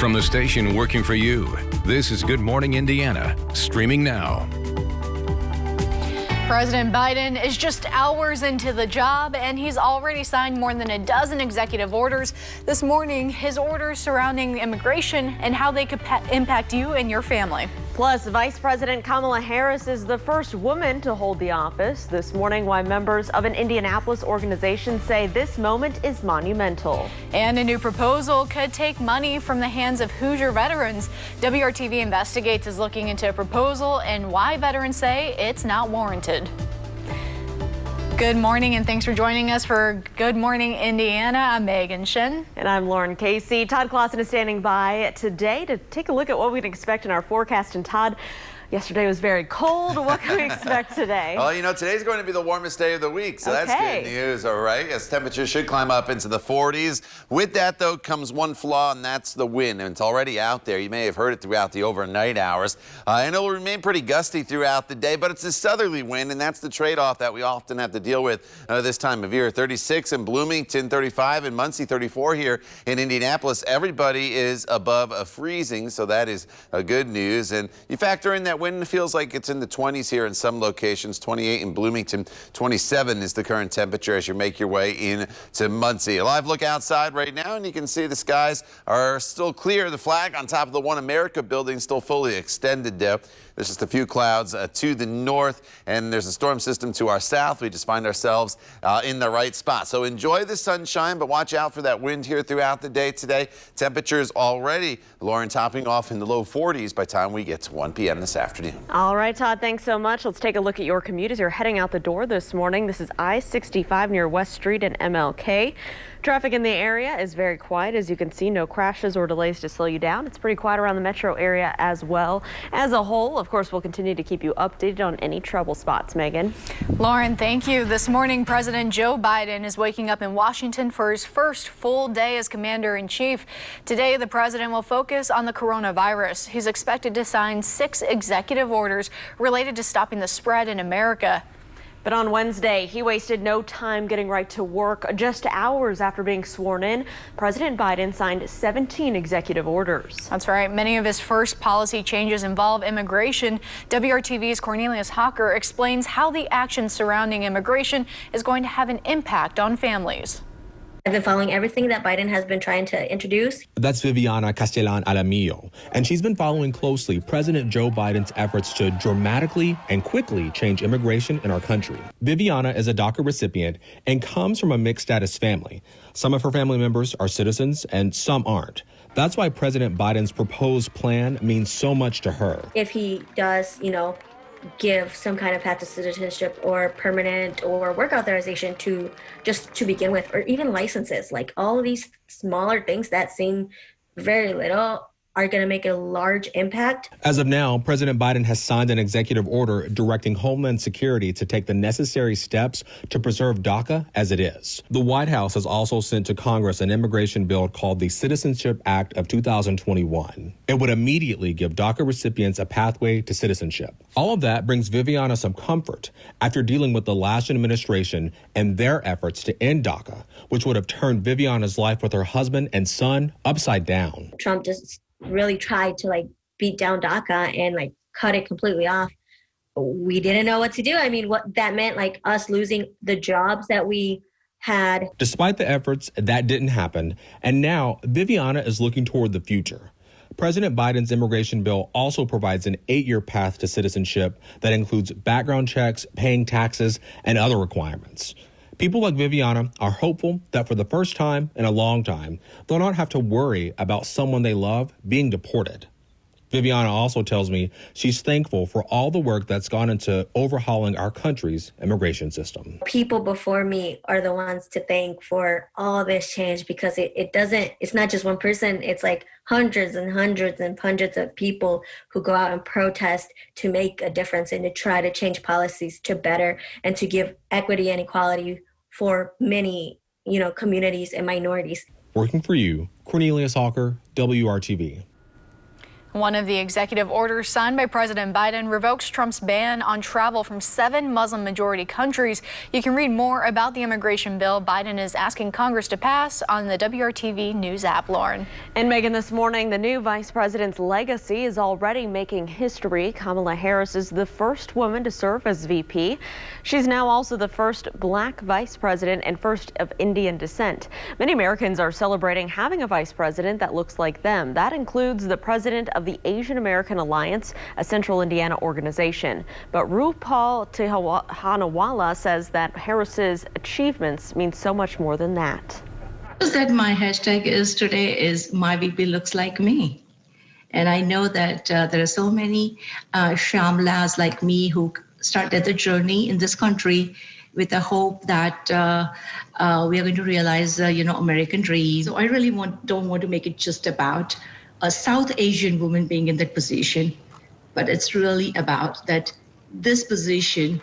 From the station working for you, this is Good Morning Indiana, streaming now. President Biden is just hours into the job, and he's already signed more than a dozen executive orders. This morning, his orders surrounding immigration and how they could impact you and your family. Plus, Vice President Kamala Harris is the first woman to hold the office. This morning, why members of an Indianapolis organization say this moment is monumental. And a new proposal could take money from the hands of Hoosier veterans. WRTV Investigates is looking into a proposal and why veterans say it's not warranted. Good morning, and thanks for joining us for Good Morning Indiana. I'm Megan Shin. And I'm Lauren Casey. Todd Clausen is standing by today to take a look at what we can expect in our forecast. And Todd, yesterday was very cold. What can we expect today? Well, you know, today's going to be the warmest day of the week, so that's good news, all right? As temperatures should climb up into the 40s. With that, though, comes one flaw, and that's the wind. And it's already out there. You may have heard it throughout the overnight hours. And it will remain pretty gusty throughout the day, but it's a southerly wind, and that's the trade-off that we often have to deal with this time of year. 36 in Bloomington, 35 in Muncie, 34 here in Indianapolis. Everybody is above freezing, so that is good news. And you factor in that wind feels like it's in the 20s here in some locations. 28 in Bloomington, 27 is the current temperature as you make your way into Muncie. A live look outside right now, and you can see the skies are still clear. The flag on top of the One America building still fully extended there. There's just a few clouds to the north, and there's a storm system to our south. We just find ourselves in the right spot. So enjoy the sunshine, but watch out for that wind here throughout the day today. Temperatures already, Lauren, topping off in the low 40s by the time we get to 1 p.m. this afternoon. All right, Todd, thanks so much. Let's take a look at your commute as you're heading out the door this morning. This is I-65 near West Street and MLK. Traffic in the area is very quiet. As you can see, no crashes or delays to slow you down. It's pretty quiet around the metro area as well. As a whole, of course, we'll continue to keep you updated on any trouble spots. Megan. Lauren, thank you. This morning, President Joe Biden is waking up in Washington for his first full day as commander-in-chief. Today, the president will focus on the coronavirus. He's expected to sign 6 executive orders related to stopping the spread in America. But on Wednesday, he wasted no time getting right to work. Just hours after being sworn in, President Biden signed 17 executive orders. That's right. Many of his first policy changes involve immigration. WRTV's Cornelius Hawker explains how the action surrounding immigration is going to have an impact on families. I've been following everything that Biden has been trying to introduce. That's Viviana Castellan Alamillo, and she's been following closely President Joe Biden's efforts to dramatically and quickly change immigration in our country. Viviana is a DACA recipient and comes from a mixed status family. Some of her family members are citizens and some aren't. That's why President Biden's proposed plan means so much to her. If he does, give some kind of path to citizenship or permanent or work authorization to begin with, or even licenses, like all of these smaller things that seem very little are going to make a large impact. As of now, President Biden has signed an executive order directing Homeland Security to take the necessary steps to preserve DACA as it is. The White House has also sent to Congress an immigration bill called the Citizenship Act of 2021. It would immediately give DACA recipients a pathway to citizenship. All of that brings Viviana some comfort after dealing with the last administration and their efforts to end DACA, which would have turned Viviana's life with her husband and son upside down. Trump just really tried to beat down DACA and cut it completely off. We didn't know what to do. I mean, what that meant, us losing the jobs that we had. Despite the efforts, that didn't happen. And now Viviana is looking toward the future. President Biden's immigration bill also provides an 8-year path to citizenship that includes background checks, paying taxes, and other requirements. People like Viviana are hopeful that for the first time in a long time, they'll not have to worry about someone they love being deported. Viviana also tells me she's thankful for all the work that's gone into overhauling our country's immigration system. People before me are the ones to thank for all this change, because it's not just one person. It's hundreds and hundreds and hundreds of people who go out and protest to make a difference and to try to change policies to better and to give equity and equality for many, communities and minorities. Working for you, Cornelius Hawker, WRTV. One of the executive orders signed by President Biden revokes Trump's ban on travel from 7 Muslim-majority countries. You can read more about the immigration bill Biden is asking Congress to pass on the WRTV News app, Lauren. And Megan, this morning, the new vice president's legacy is already making history. Kamala Harris is the first woman to serve as VP. She's now also the first black vice president and first of Indian descent. Many Americans are celebrating having a vice president that looks like them. That includes the president of the Asian American Alliance, a Central Indiana organization. But RuPaul Tihanawala says that Harris's achievements mean so much more than that. That my hashtag is today is my VP looks like me. And I know that there are so many Shamlas like me who started the journey in this country with the hope that we are going to realize, American dreams. So I really don't want to make it just about a South Asian woman being in that position, but it's really about that this position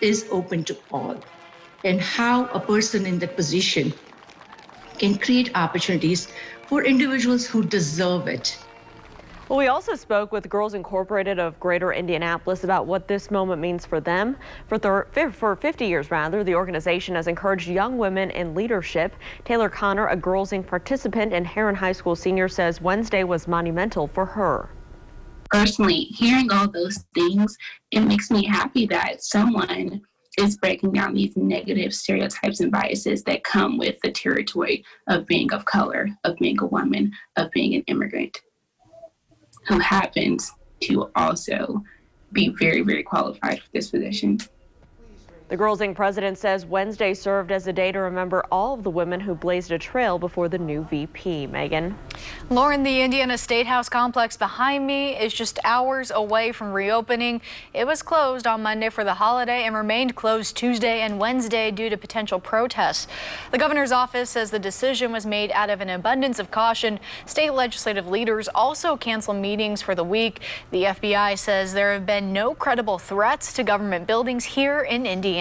is open to all, and how a person in that position can create opportunities for individuals who deserve it. Well, we also spoke with Girls Incorporated of Greater Indianapolis about what this moment means for them. For 50 years, the organization has encouraged young women in leadership. Taylor Connor, a Girls Inc. participant and Heron High School senior, says Wednesday was monumental for her. Personally, hearing all those things, it makes me happy that someone is breaking down these negative stereotypes and biases that come with the territory of being of color, of being a woman, of being an immigrant, who happens to also be very, very qualified for this position. The Girls Inc. president says Wednesday served as a day to remember all of the women who blazed a trail before the new VP. Megan. Lauren, the Indiana State House complex behind me is just hours away from reopening. It was closed on Monday for the holiday and remained closed Tuesday and Wednesday due to potential protests. The governor's office says the decision was made out of an abundance of caution. State legislative leaders also canceled meetings for the week. The FBI says there have been no credible threats to government buildings here in Indiana.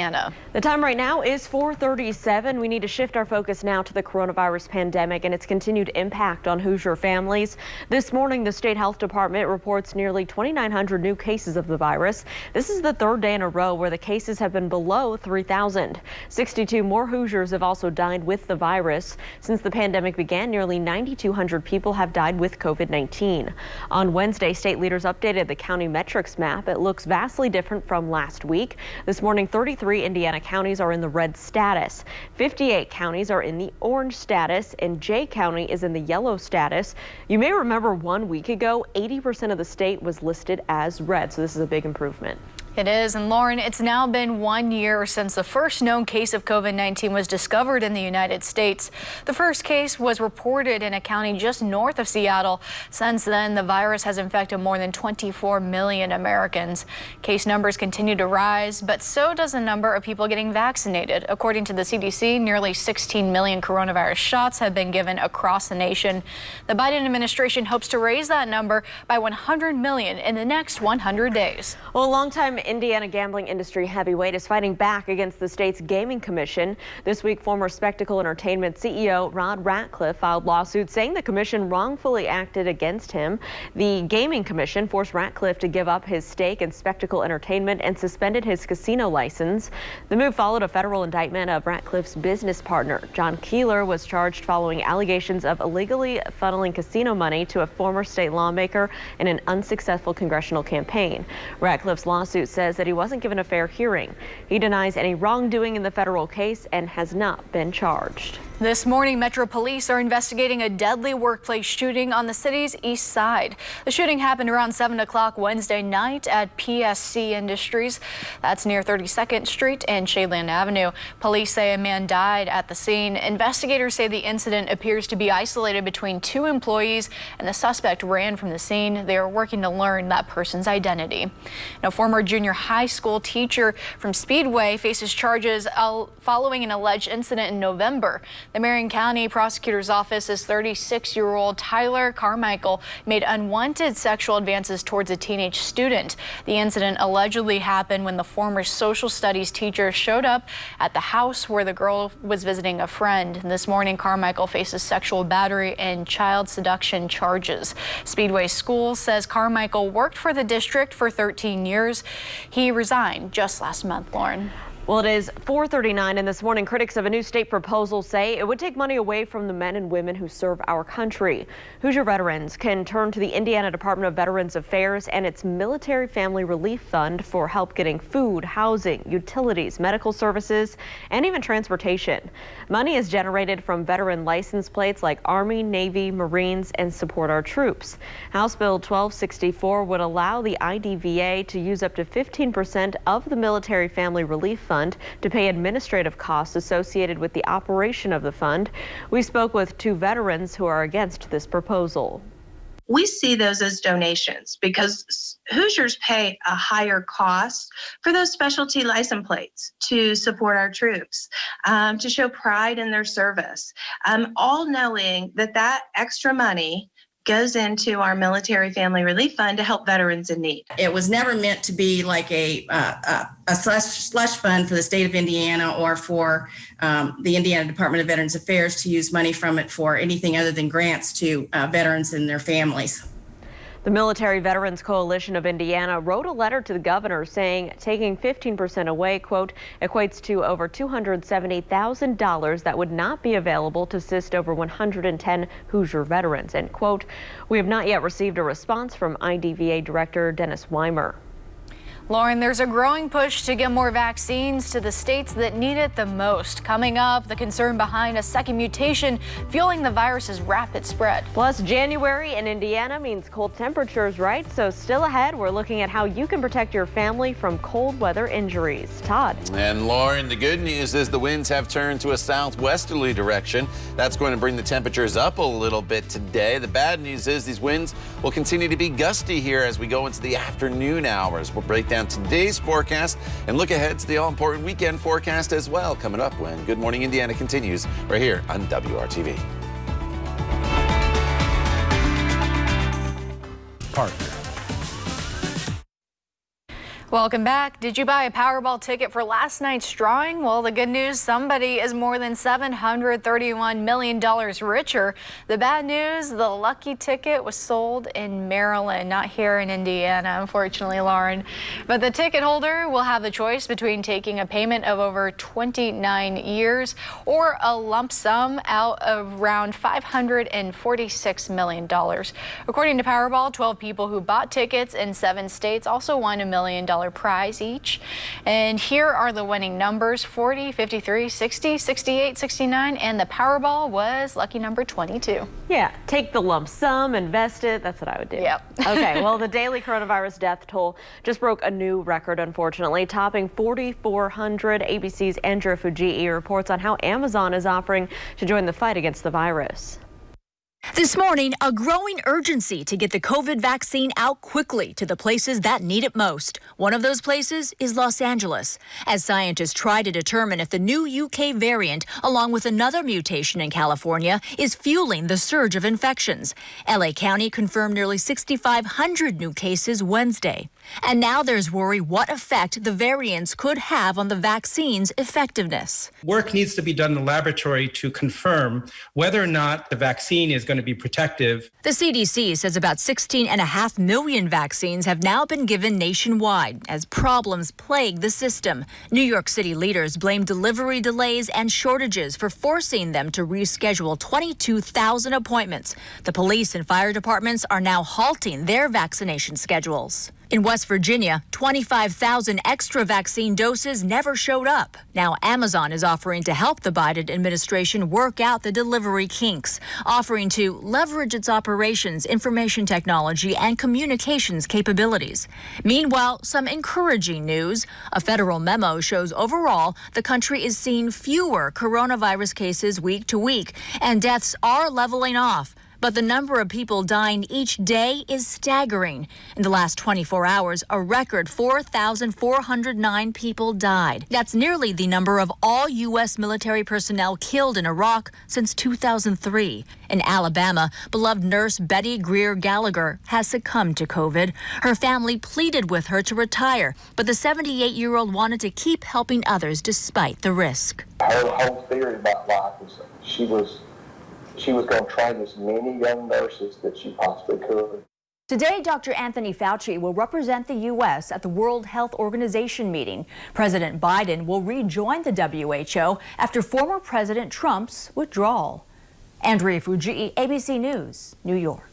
The time right now is 4:37. We need to shift our focus now to the coronavirus pandemic and its continued impact on Hoosier families. This morning, the state health department reports nearly 2,900 new cases of the virus. This is the third day in a row where the cases have been below 3,000. 62 more Hoosiers have also died with the virus. Since the pandemic began, nearly 9,200 people have died with COVID-19. On Wednesday, state leaders updated the county metrics map. It looks vastly different from last week. This morning, 33 Indiana counties are in the red status. 58 counties are in the orange status, and Jay County is in the yellow status. You may remember 1 week ago, 80% of the state was listed as red, so this is a big improvement. It is. And Lauren, it's now been 1 year since the first known case of COVID-19 was discovered in the United States. The first case was reported in a county just north of Seattle. Since then, the virus has infected more than 24 million Americans. Case numbers continue to rise, but so does the number of people getting vaccinated. According to the CDC, nearly 16 million coronavirus shots have been given across the nation. The Biden administration hopes to raise that number by 100 million in the next 100 days. Well, a longtime Indiana gambling industry heavyweight is fighting back against the state's gaming commission. This week, former Spectacle Entertainment CEO Rod Ratcliffe filed lawsuits saying the commission wrongfully acted against him. The gaming commission forced Ratcliffe to give up his stake in Spectacle Entertainment and suspended his casino license. The move followed a federal indictment of Ratcliffe's business partner. John Keeler was charged following allegations of illegally funneling casino money to a former state lawmaker in an unsuccessful congressional campaign. Ratcliffe's lawsuit says that he wasn't given a fair hearing. He denies any wrongdoing in the federal case and has not been charged. This morning, Metro Police are investigating a deadly workplace shooting on the city's east side. The shooting happened around 7 o'clock Wednesday night at PSC Industries. That's near 32nd Street and Shadeland Avenue. Police say a man died at the scene. Investigators say the incident appears to be isolated between 2 employees, and the suspect ran from the scene. They are working to learn that person's identity. Now, former junior high school teacher from Speedway faces charges following an alleged incident in November. The Marion County Prosecutor's Office says 36-year-old Tyler Carmichael made unwanted sexual advances towards a teenage student. The incident allegedly happened when the former social studies teacher showed up at the house where the girl was visiting a friend. And this morning, Carmichael faces sexual battery and child seduction charges. Speedway School says Carmichael worked for the district for 13 years. He resigned just last month, Lauren. Well, it is 4:39, and this morning critics of a new state proposal say it would take money away from the men and women who serve our country. Hoosier veterans can turn to the Indiana Department of Veterans Affairs and its Military Family Relief Fund for help getting food, housing, utilities, medical services, and even transportation. Money is generated from veteran license plates like Army, Navy, Marines, and Support Our Troops. House Bill 1264 would allow the IDVA to use up to 15% of the Military Family Relief Fund to pay administrative costs associated with the operation of the fund. We spoke with two veterans who are against this proposal. We see those as donations because Hoosiers pay a higher cost for those specialty license plates to support our troops, to show pride in their service, all knowing that that extra money goes into our Military Family Relief Fund to help veterans in need. It was never meant to be like a slush fund for the state of Indiana or for the Indiana Department of Veterans Affairs to use money from it for anything other than grants to veterans and their families. The Military Veterans Coalition of Indiana wrote a letter to the governor saying taking 15% away, quote, equates to over $270,000 that would not be available to assist over 110 Hoosier veterans, end quote. We have not yet received a response from IDVA Director Dennis Weimer. Lauren, there's a growing push to get more vaccines to the states that need it the most. Coming up, the concern behind a second mutation fueling the virus's rapid spread. Plus, January in Indiana means cold temperatures, right? So still ahead, we're looking at how you can protect your family from cold weather injuries. Todd. And Lauren, the good news is the winds have turned to a southwesterly direction. That's going to bring the temperatures up a little bit today. The bad news is these winds will continue to be gusty here as we go into the afternoon hours. We'll break down today's forecast and look ahead to the all-important weekend forecast as well, coming up when Good Morning Indiana continues right here on WRTV. Partner. Welcome back. Did you buy a Powerball ticket for last night's drawing? Well, the good news, somebody is more than $731 million richer. The bad news, the lucky ticket was sold in Maryland, not here in Indiana, unfortunately, Lauren. But the ticket holder will have the choice between taking a payment of over 29 years or a lump sum out of around $546 million. According to Powerball, 12 people who bought tickets in 7 states also won $1 million prize each. And here are the winning numbers: 40, 53, 60, 68, 69, and the Powerball was lucky number 22. Yeah, take the lump sum, invest it. That's what I would do. Yep. Okay, well, the daily coronavirus death toll just broke a new record, unfortunately, topping 4,400. ABC's Andrew Fujii reports on how Amazon is offering to join the fight against the virus. This morning, a growing urgency to get the COVID vaccine out quickly to the places that need it most. One of those places is Los Angeles, as scientists try to determine if the new UK variant, along with another mutation in California, is fueling the surge of infections. LA County confirmed nearly 6,500 new cases Wednesday. And now there's worry what effect the variants could have on the vaccine's effectiveness. Work needs to be done in the laboratory to confirm whether or not the vaccine is going to be protective. The CDC says about 16.5 million vaccines have now been given nationwide as problems plague the system. New York City leaders blame delivery delays and shortages for forcing them to reschedule 22,000 appointments. The police and fire departments are now halting their vaccination schedules. In West Virginia, 25,000 extra vaccine doses never showed up. Now Amazon is offering to help the Biden administration work out the delivery kinks, offering to leverage its operations, information technology, and communications capabilities. Meanwhile, some encouraging news. A federal memo shows overall the country is seeing fewer coronavirus cases week to week, and deaths are leveling off. But the number of people dying each day is staggering. In the last 24 hours, a record 4,409 people died. That's nearly the number of all U.S. military personnel killed in Iraq since 2003. In Alabama, beloved nurse Betty Greer Gallagher has succumbed to COVID. Her family pleaded with her to retire, but the 78-year-old wanted to keep helping others despite the risk. Her whole theory about life was she was going to train as many young nurses that she possibly could. Today, Dr. Anthony Fauci will represent the U.S. at the World Health Organization meeting. President Biden will rejoin the WHO after former President Trump's withdrawal. Andrea Fuji, ABC News, New York.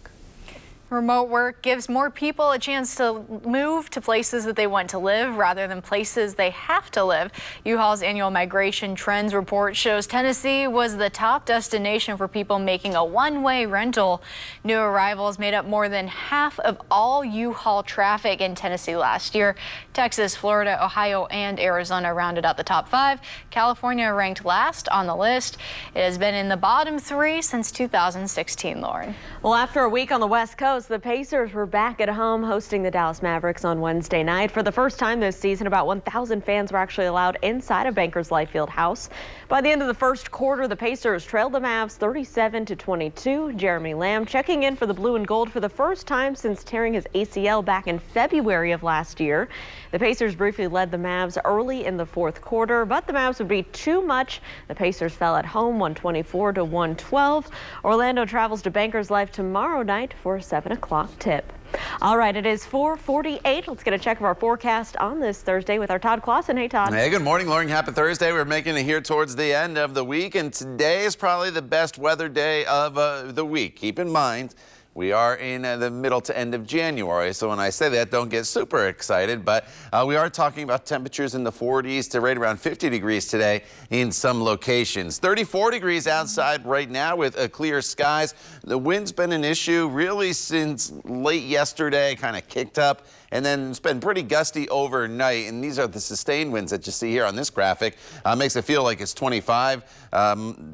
Remote work gives more people a chance to move to places that they want to live rather than places they have to live. U-Haul's annual migration trends report shows Tennessee was the top destination for people making a one-way rental. New arrivals made up more than half of all U-Haul traffic in Tennessee last year. Texas, Florida, Ohio, and Arizona rounded out the top 5. California ranked last on the list. It has been in the bottom 3 since 2016, Lauren. Well, after a week on the West Coast, the Pacers were back at home hosting the Dallas Mavericks on Wednesday night. For the first time this season, about 1,000 fans were actually allowed inside of Bankers Life Fieldhouse. By the end of the first quarter, the Pacers trailed the Mavs 37-22. Jeremy Lamb checking in for the blue and gold for the first time since tearing his ACL back in February of last year. The Pacers briefly led the Mavs early in the fourth quarter, but the Mavs would be too much. The Pacers fell at home 124-112. Orlando travels to Bankers Life tomorrow night for a 7 o'clock tip. All right, it is 4:48. Let's get a check of our forecast on this Thursday with our Todd Clausen. Hey, Todd. Hey, good morning, Lauren. Happy Thursday. We're making it here towards the end of the week, and today is probably the best weather day of the week. Keep in mind, we are in the middle to end of January, so when I say that, don't get super excited, but we are talking about temperatures in the 40s to right around 50 degrees today in some locations. 34 degrees outside right now with clear skies. The wind's been an issue really since late yesterday, kind of kicked up, and then it's been pretty gusty overnight, and these are the sustained winds that you see here on this graphic. Makes it feel like it's 25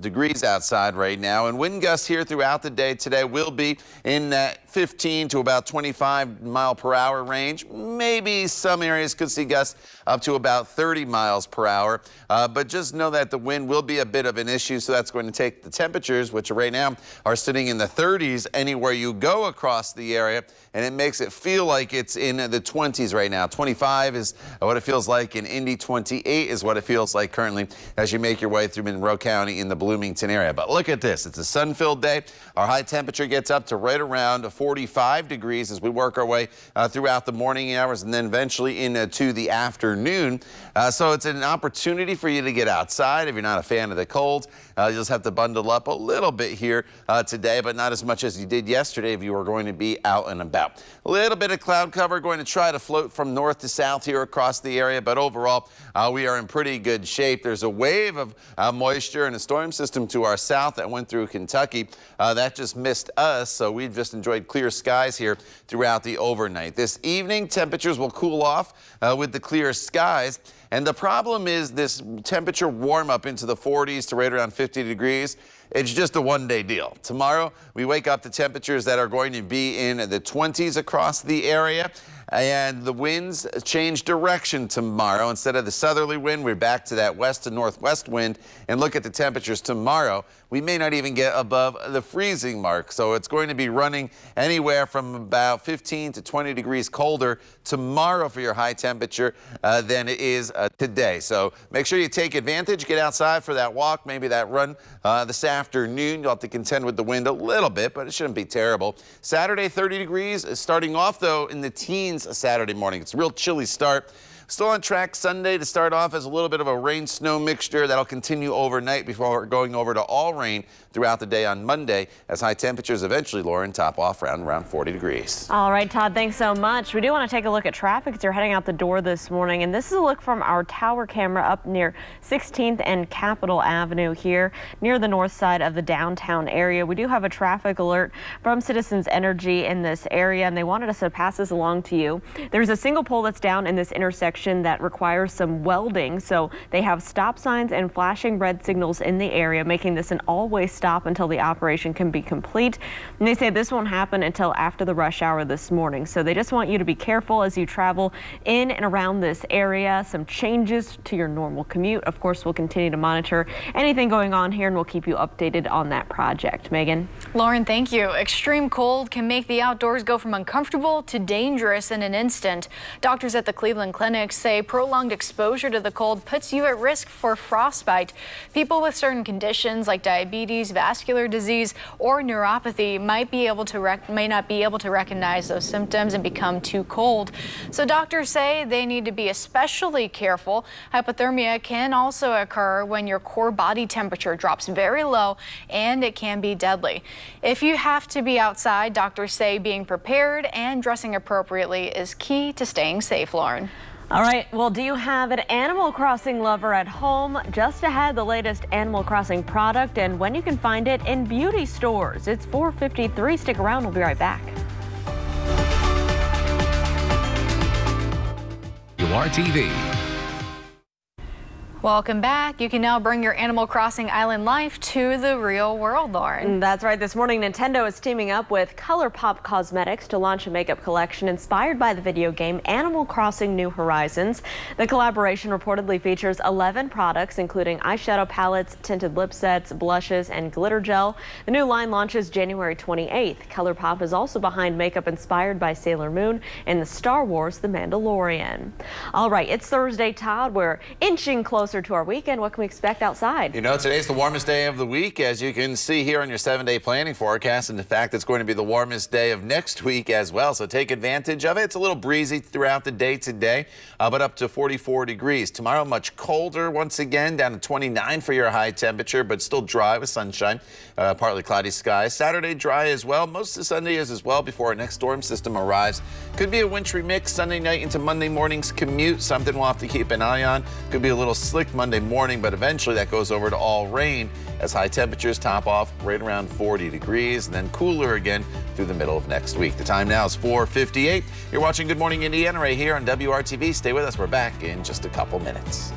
degrees outside right now, and wind gusts here throughout the day today will be in that 15 to about 25 mile per hour range. Maybe some areas could see gusts up to about 30 miles per hour, but just know that the wind will be a bit of an issue, so that's going to take the temperatures, which right now are sitting in the 30s anywhere you go across the area, and it makes it feel like it's in the 20s right now. 25 is what it feels like in Indy. 28 is what it feels like currently as you make your way through Monroe County in the Bloomington area. But look at this. It's a sun-filled day. Our high temperature gets up to right around 45 degrees as we work our way throughout the morning hours and then eventually into the afternoon. So it's an opportunity for you to get outside if you're not a fan of the cold. You just have to bundle up a little bit here today, but not as much as you did yesterday if you were going to be out and about. A little bit of cloud cover going to try to float from north to south here across the area, but overall we are in pretty good shape. There's a wave of moisture and a storm system to our south that went through Kentucky. That just missed us, so we've just enjoyed clear skies here throughout the overnight. This evening, temperatures will cool off with the clear skies. And the problem is this temperature warm up into the 40s to right around 50 degrees. It's just a one-day deal. Tomorrow, we wake up to temperatures that are going to be in the 20s across the area. And the winds change direction tomorrow. Instead of the southerly wind, we're back to that west to northwest wind. And look at the temperatures tomorrow. We may not even get above the freezing mark. So it's going to be running anywhere from about 15 to 20 degrees colder tomorrow for your high temperature than it is today. So make sure you take advantage, get outside for that walk, maybe that run this afternoon. You'll have to contend with the wind a little bit, but it shouldn't be terrible. Saturday, 30 degrees, starting off though in the teens Saturday morning. It's a real chilly start. Still on track Sunday to start off as a little bit of a rain-snow mixture that'll continue overnight before going over to all rain throughout the day on Monday as high temperatures eventually, Lauren, top off around 40 degrees. All right, Todd, thanks so much. We do want to take a look at traffic as you're heading out the door this morning, and this is a look from our tower camera up near 16th and Capitol Avenue here near the north side of the downtown area. We do have a traffic alert from Citizens Energy in this area, and they wanted us to pass this along to you. There's a single pole that's down in this intersection intersection that requires some welding. So they have stop signs and flashing red signals in the area, making this an all-way stop until the operation can be complete. And they say this won't happen until after the rush hour this morning. So they just want you to be careful as you travel in and around this area. Some changes to your normal commute. Of course, we'll continue to monitor anything going on here, and we'll keep you updated on that project. Megan? Lauren, thank you. Extreme cold can make the outdoors go from uncomfortable to dangerous in an instant. Doctors at the Cleveland Clinic say prolonged exposure to the cold puts you at risk for frostbite. People with certain conditions like diabetes, vascular disease, or neuropathy may not be able to recognize those symptoms and become too cold. So doctors say they need to be especially careful. Hypothermia can also occur when your core body temperature drops very low, and it can be deadly. If you have to be outside, doctors say being prepared and dressing appropriately is key to staying safe, Lauren. All right, well, do you have an Animal Crossing lover at home? Just ahead, the latest Animal Crossing product and when you can find it in beauty stores. It's 4:53. Stick around, we'll be right back. WRTV. Welcome back. You can now bring your Animal Crossing Island life to the real world, Lauren. That's right. This morning, Nintendo is teaming up with ColourPop Cosmetics to launch a makeup collection inspired by the video game Animal Crossing New Horizons. The collaboration reportedly features 11 products, including eyeshadow palettes, tinted lip sets, blushes, and glitter gel. The new line launches January 28th. ColourPop is also behind makeup inspired by Sailor Moon and the Star Wars The Mandalorian. All right, it's Thursday, Todd. We're inching closer to our weekend. What can we expect outside? You know, today's the warmest day of the week, as you can see here on your 7-day planning forecast. And in fact, it's going to be the warmest day of next week as well. So take advantage of it. It's a little breezy throughout the day today, but up to 44 degrees. Tomorrow, much colder once again, down to 29 for your high temperature, but still dry with sunshine. Partly cloudy skies. Saturday, dry as well. Most of Sunday is as well before our next storm system arrives. Could be a wintry mix Sunday night into Monday morning's commute. Something we'll have to keep an eye on. Could be a little slick Monday morning, but eventually that goes over to all rain as high temperatures top off right around 40 degrees and then cooler again through the middle of next week. The time now is 4:58. You're watching Good Morning Indiana right here on WRTV. Stay with us. We're back in just a couple minutes.